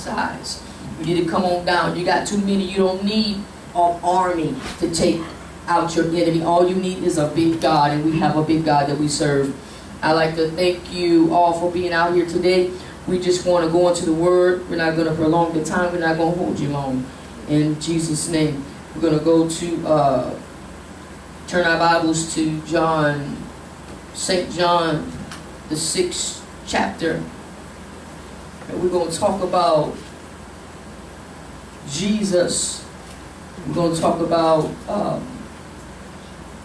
size. You need to come on down. You got too many. You don't need an army to take out your enemy. All you need is a big God, and we have a big God that we serve. I'd like to thank you all for being out here today. We just want to go into the Word. We're not going to prolong the time. We're not going to hold you long. In Jesus' name, we're going to go to, turn our Bibles to John, St. John, the 6th chapter. And we're going to talk about Jesus. We're going to talk about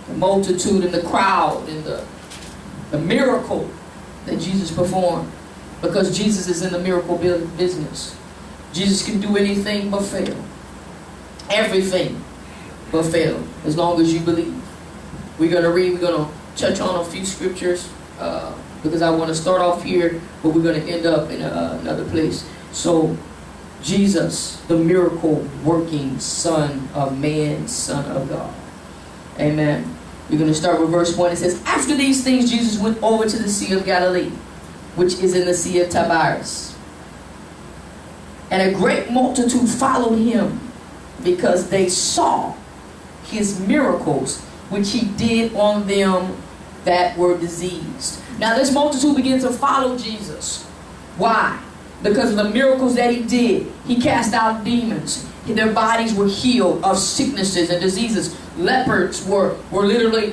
the multitude and the crowd and the miracle that Jesus performed. Because Jesus is in the miracle business. Jesus can do anything but fail. Everything but fail, as long as you believe. We're going to touch on a few scriptures because I want to start off here, but we're going to end up in another place. So, Jesus, the miracle working Son of Man, Son of God. Amen. We're going to start with verse 1. It says, after these things, Jesus went over to the Sea of Galilee, which is in the Sea of Tiberias. And a great multitude followed him, because they saw his miracles, which he did on them that were diseased. Now this multitude began to follow Jesus. Why? Because of the miracles that he did. He cast out demons. Their bodies were healed of sicknesses and diseases. Lepers were literally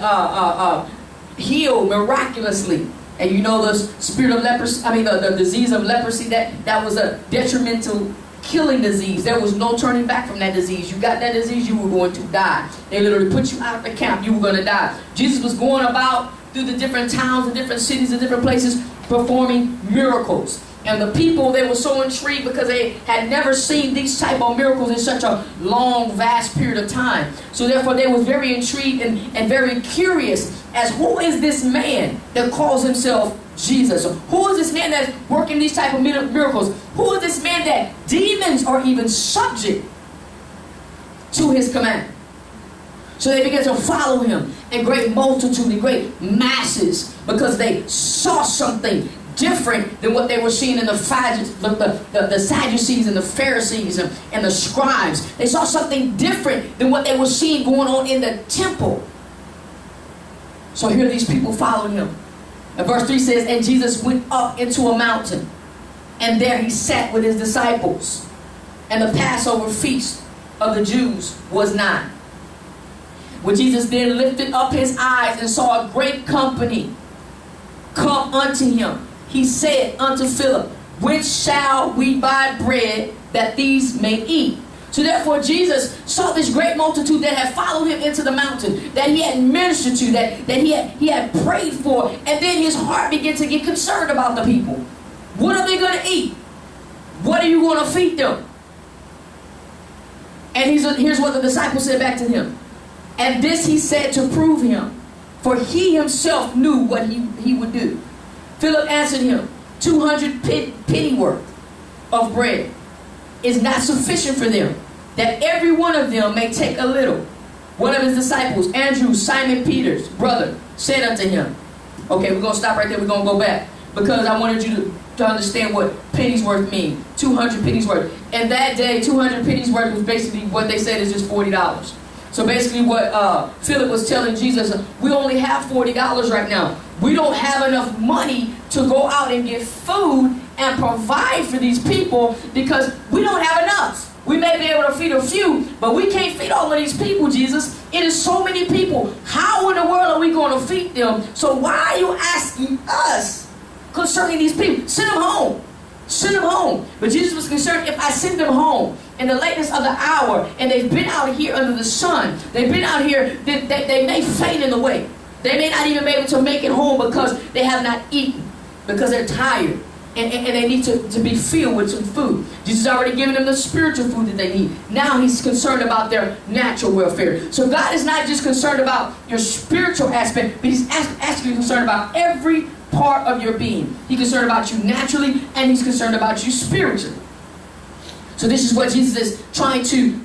healed miraculously. And you know the spirit of leprosy, the disease of leprosy, that was a detrimental killing disease. There was no turning back from that disease. You got that disease, you were going to die. They literally put you out of the camp, you were going to die. Jesus was going about through the different towns and different cities and different places performing miracles. And the people, they were so intrigued because they had never seen these type of miracles in such a long, vast period of time. So therefore they were very intrigued and very curious as who is this man that calls himself Jesus? Who is this man that's working these type of miracles? Who is this man that demons are even subject to his command? So they began to follow him in great multitude, in great masses, because they saw something different than what they were seeing in the Sadducees and the Pharisees and the scribes. They saw something different than what they were seeing going on in the temple. So here these people followed him. And verse 3 says, and Jesus went up into a mountain, and there he sat with his disciples. And the Passover feast of the Jews was nigh. When Jesus then lifted up his eyes and saw a great company come unto him, he said unto Philip, whence shall we buy bread that these may eat? So therefore Jesus saw this great multitude that had followed him into the mountain, that he had ministered to, that he had prayed for, and then his heart began to get concerned about the people. What are they going to eat? What are you going to feed them? And here's what the disciples said back to him. And this he said to prove him, for he himself knew what he would do. Philip answered him, 200 pennyworth of bread is not sufficient for them, that every one of them may take a little. One of his disciples, Andrew, Simon Peter's brother, said unto him, okay, we're going to stop right there. We're going to go back, because I wanted you to understand what pennies worth mean. 200 pennies worth. And that day, 200 pennies worth was basically what they said is just $40. So basically what Philip was telling Jesus, we only have $40 right now. We don't have enough money to go out and get food and provide for these people because we don't have enough. We may be able to feed a few, but we can't feed all of these people, Jesus. It is so many people. How in the world are we going to feed them? So why are you asking us concerning these people? Send them home. Send them home. But Jesus was concerned, if I send them home in the lateness of the hour, and they've been out here under the sun, they've been out here, they may faint in the way. They may not even be able to make it home because they have not eaten, because they're tired. And they need to be filled with some food. Jesus has already given them the spiritual food that they need. Now he's concerned about their natural welfare. So God is not just concerned about your spiritual aspect, but he's actually concerned about every part of your being. He's concerned about you naturally, and he's concerned about you spiritually. So this is what Jesus is trying to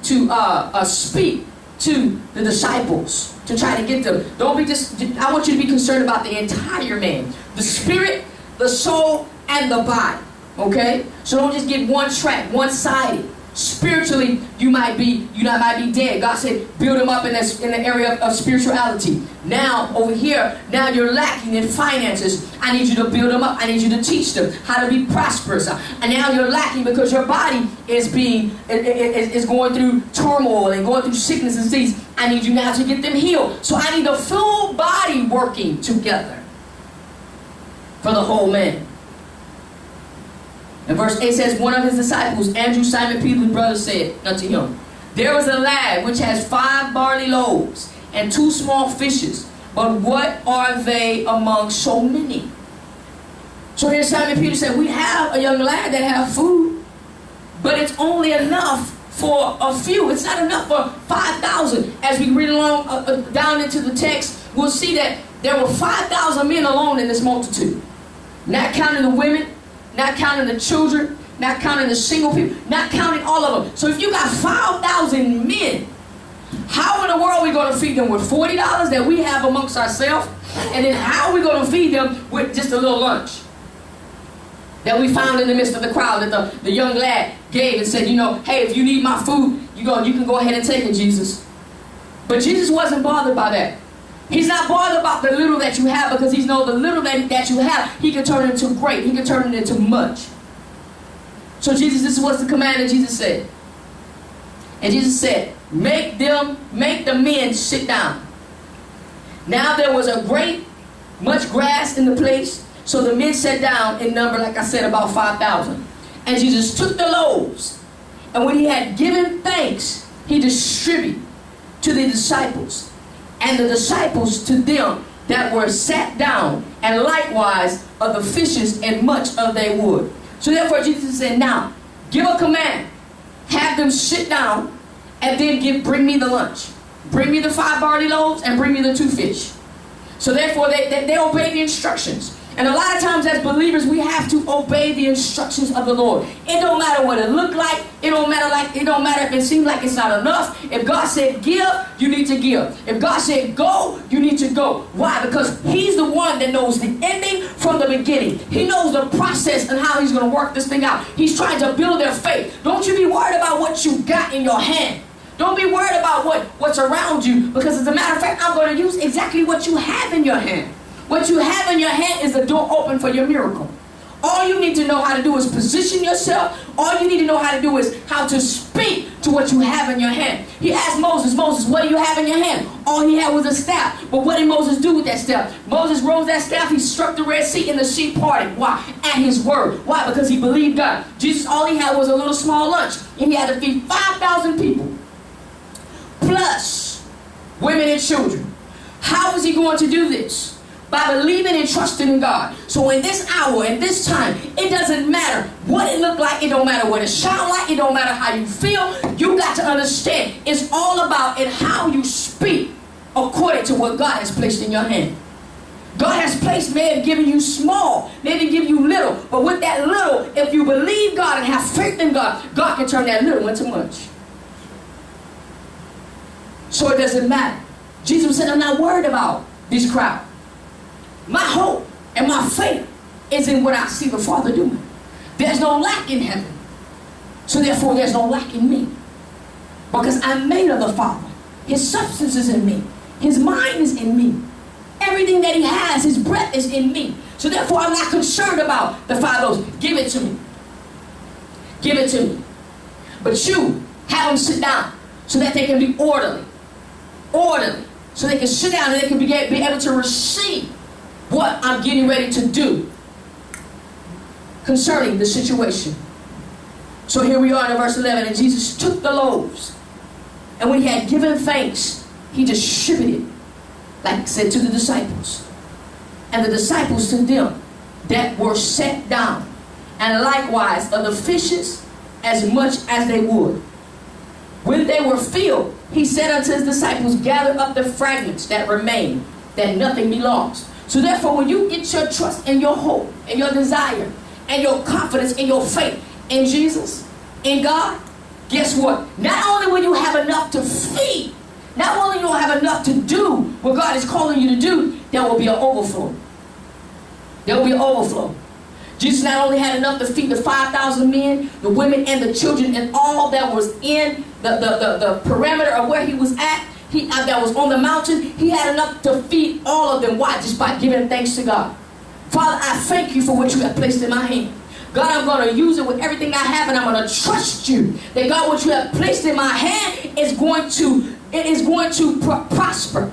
speak to the disciples, to try to get them. Don't be just, I want you to be concerned about the entire man. The spirit, the soul, and the body. Okay? So don't just get one track, one-sided. Spiritually, you might be dead. God said, build them up in the area of spirituality. Now, over here, now you're lacking in finances. I need you to build them up. I need you to teach them how to be prosperous. And now you're lacking because your body is going through turmoil and going through sickness and disease. I need you now to get them healed. So I need the full body working together for the whole man. And verse 8 says, one of his disciples, Andrew, Simon Peter's brother, said unto him, there was a lad which has 5 barley loaves and 2 small fishes, but what are they among so many? So here Simon Peter said, we have a young lad that have food, but it's only enough for a few. It's not enough for 5,000. As we read along down into the text, we'll see that there were 5,000 men alone in this multitude, not counting the women, not counting the children, not counting the single people, not counting all of them. So if you got 5,000 men, how in the world are we going to feed them with $40 that we have amongst ourselves? And then how are we going to feed them with just a little lunch that we found in the midst of the crowd that the young lad gave and said, you know, hey, if you need my food, you can go ahead and take it, Jesus. But Jesus wasn't bothered by that. He's not bothered about the little that you have, because he knows the little that you have, he can turn it into great. He can turn it into much. So this was the command that Jesus said. And Jesus said, make the men sit down. Now there was much grass in the place, so the men sat down in number, like I said, about 5,000. And Jesus took the loaves, and when he had given thanks, he distributed to the disciples, and the disciples to them that were sat down, and likewise of the fishes and much of they would. So therefore Jesus said, now give a command, have them sit down, and then bring me the lunch. Bring me the 5 barley loaves and bring me the 2 fish. So therefore they obeyed the instructions. And a lot of times as believers, we have to obey the instructions of the Lord. It don't matter what it look like. It don't matter if it seems like it's not enough. If God said give, you need to give. If God said go, you need to go. Why? Because he's the one that knows the ending from the beginning. He knows the process and how he's going to work this thing out. He's trying to build their faith. Don't you be worried about what you got in your hand. Don't be worried about what's around you, because as a matter of fact, I'm going to use exactly what you have in your hand. What you have in your hand is the door open for your miracle. All you need to know how to do is position yourself. All you need to know how to do is how to speak to what you have in your hand. He asked Moses, what do you have in your hand? All he had was a staff. But what did Moses do with that staff? Moses rose that staff. He struck the Red Sea and the sea parted. Why? At his word. Why? Because he believed God. Jesus, all he had was a little small lunch. And he had to feed 5,000 people. Plus women and children. How was he going to do this? By believing and trusting in God. So in this hour, in this time, it doesn't matter what it look like. It don't matter what it sound like. It don't matter how you feel. You got to understand, it's all about in how you speak according to what God has placed in your hand. God has placed, may have given you small, maybe give you little. But with that little, if you believe God and have faith in God, God can turn that little into much. So it doesn't matter. Jesus said, I'm not worried about this crowd. My hope and my faith is in what I see the Father doing. There's no lack in heaven. So therefore there's no lack in me. Because I'm made of the Father. His substance is in me. His mind is in me. Everything that he has, his breath is in me. So therefore I'm not concerned about the 5 loaves. Give it to me. Give it to me. But you have them sit down so that they can be orderly. Orderly. So they can sit down and they can be able to receive what I'm getting ready to do concerning the situation. So here we are in verse 11. And Jesus took the loaves, and when he had given thanks, he distributed, like he said, to the disciples. And the disciples to them that were set down, and likewise of the fishes as much as they would. When they were filled, he said unto his disciples, gather up the fragments that remain, that nothing be lost. So therefore, when you get your trust and your hope and your desire and your confidence and your faith in Jesus, in God, guess what? Not only will you have enough to feed, not only will you have enough to do what God is calling you to do, there will be an overflow. There will be an overflow. Jesus not only had enough to feed the 5,000 men, the women, and the children, and all that was in the perimeter of where he was at, that was on the mountain. He had enough to feed all of them. Why? Just by giving thanks to God. Father, I thank you for what you have placed in my hand. God, I'm going to use it with everything I have, and I'm going to trust you that God, what you have placed in my hand is going to prosper.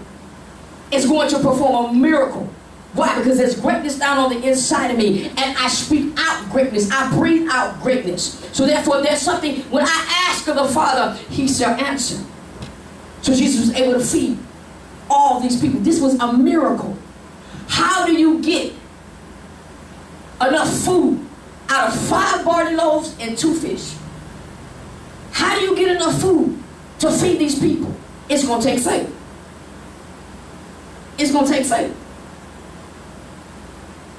It's going to perform a miracle. Why? Because there's greatness down on the inside of me, and I speak out greatness. I breathe out greatness. So therefore, there's something, when I ask of the Father, he shall answer. So Jesus was able to feed all these people. This was a miracle. How do you get enough food out of 5 barley loaves and 2 fish? How do you get enough food to feed these people? It's going to take faith. It's going to take faith.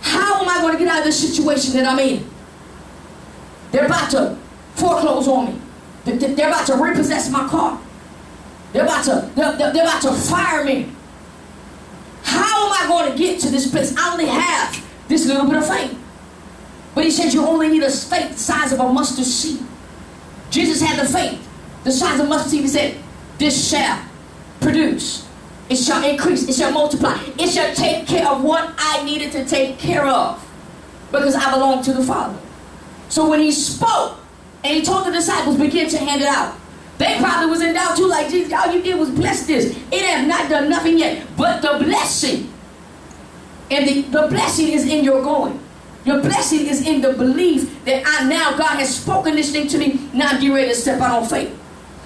How am I going to get out of this situation that I'm in? They're about to foreclose on me. They're about to repossess my car. They're about to fire me. How am I going to get to this place? I only have this little bit of faith. But he said you only need a faith the size of a mustard seed. Jesus had the faith the size of a mustard seed. He said, this shall produce. It shall increase. It shall multiply. It shall take care of what I needed to take care of. Because I belong to the Father. So when he spoke and he told the disciples, begin to hand it out. They probably was in doubt too, like, Jesus, all you did was bless this. It has not done nothing yet. But the blessing, and the blessing is in your going. Your blessing is in the belief that God has spoken this thing to me. Now I'm getting ready to step out on faith.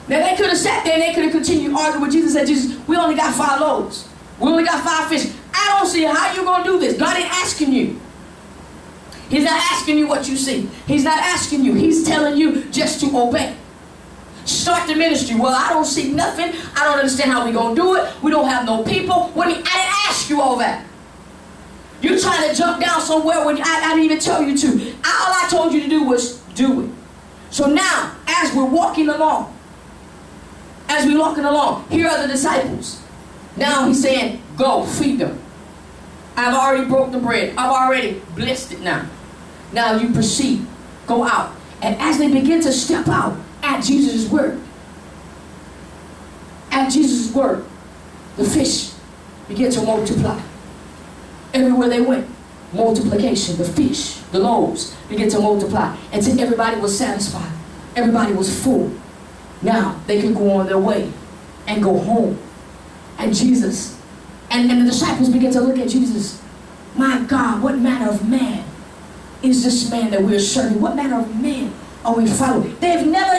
Now they could have sat there and they could have continued arguing with Jesus and said, Jesus, we only got 5 loaves. We only got 5 fish. I don't see how you're going to do this. God ain't asking you. He's not asking you what you see. He's not asking you. He's telling you just to obey. Start the ministry. Well, I don't see nothing. I don't understand how we're going to do it. We don't have no people. I didn't ask you all that. You're trying to jump down somewhere when I didn't even tell you to. All I told you to do was do it. So now, as we're walking along, here are the disciples. Now he's saying, go, feed them. I've already broke the bread. I've already blessed it now. Now you proceed. Go out. And as they begin to step out at Jesus' word, the fish began to multiply. Everywhere they went, multiplication. The fish, the loaves began to multiply until everybody was satisfied. Everybody was full. Now they could go on their way and go home. And Jesus, and the disciples began to look at Jesus. My God, what manner of man is this man that we're serving? What manner of man are we following? They've never